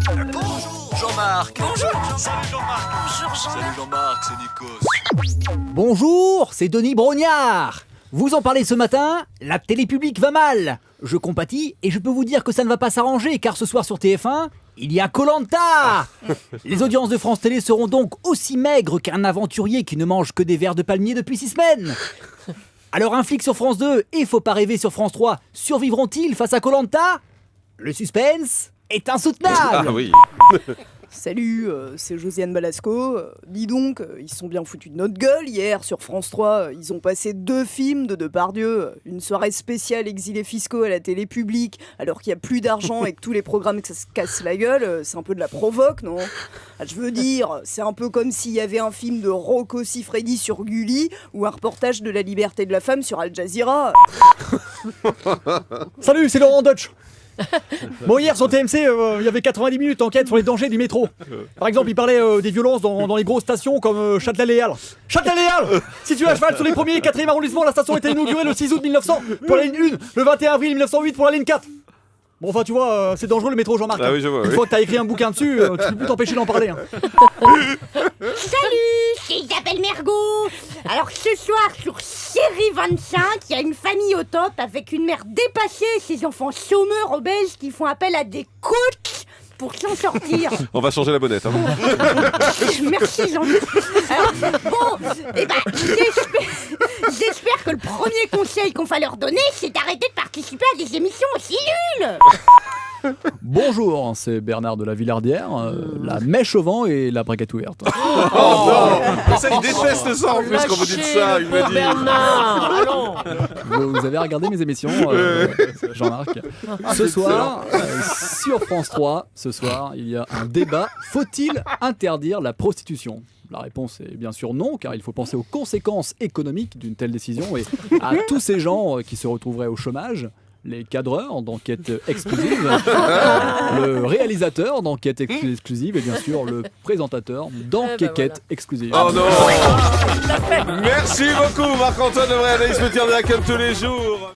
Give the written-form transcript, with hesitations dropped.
Bonjour Jean-Marc. Bonjour Jean-Marc. Salut Jean-Marc. Bonjour Jean-Marc. Salut Jean-Marc, c'est Nikos. Bonjour, c'est Denis Brognard. Vous en parlez ce matin, la télé publique va mal. Je compatis et je peux vous dire que ça ne va pas s'arranger car ce soir sur TF1, il y a Koh-Lanta. Les audiences de France Télé seront donc aussi maigres qu'un aventurier qui ne mange que des vers de palmier depuis 6 semaines. Alors un flic sur France 2 et Faut pas rêver sur France 3 survivront-ils face à Koh-Lanta? Le suspense est insoutenable. Ah oui. Salut, c'est Josiane Balasco. Dis donc, ils se sont bien foutus de notre gueule hier sur France 3. Ils ont passé 2 films de Depardieu. Une soirée spéciale exilés fiscaux à la télé publique, alors qu'il n'y a plus d'argent et que tous les programmes que ça se casse la gueule. C'est un peu de la provoque, non? Je veux dire, c'est un peu comme s'il y avait un film de Rocco Siffredi sur Gulli ou un reportage de la liberté de la femme sur Al Jazeera. Salut, c'est Laurent Deutsch. Bon, hier sur TMC, il y avait 90 minutes d'enquête sur les dangers du métro. Par exemple, il parlait des violences dans les grosses stations comme Châtelet-Les-Halles. Châtelet-Les-Halles, situé à cheval sur les 1er et 4e arrondissements, la station a été inaugurée le 6 août 1900 pour la ligne 1, le 21 avril 1908 pour la ligne 4. Bon, enfin, tu vois, c'est dangereux le métro, Jean-Marc. Ah oui, je vois, Une oui. fois que t'as écrit un bouquin dessus, tu peux plus t'empêcher d'en parler. Salut, c'est Isabelle Mergo. Alors ce soir sur Série 25, il y a une famille au top avec une mère dépassée et ses enfants chômeurs obèses qui font appel à des coachs pour s'en sortir. On va changer la bonnette. Hein. Merci Jean-Luc. Alors, bon, j'espère que le premier conseil qu'on va leur donner, c'est d'arrêter de participer à des émissions aussi nulles. Bonjour, c'est Bernard de la Villardière, la mèche au vent et la braguette ouverte. Oh non. Ça, il déteste ça en plus quand vous dites ça. Il m'a dit. Bernard, allons. Vous avez regardé mes émissions, Jean-Marc. Ce soir, sur France 3, il y a un débat. Faut-il interdire la prostitution ? La réponse est bien sûr non, car il faut penser aux conséquences économiques d'une telle décision et à tous ces gens qui se retrouveraient au chômage. Les cadreurs d'enquête exclusive, le réalisateur d'enquête exclusive et bien sûr le présentateur d'enquête exclusive. Oh non. Merci beaucoup Marc-Antoine Lebré, Anaïs Petitbé comme tous les jours.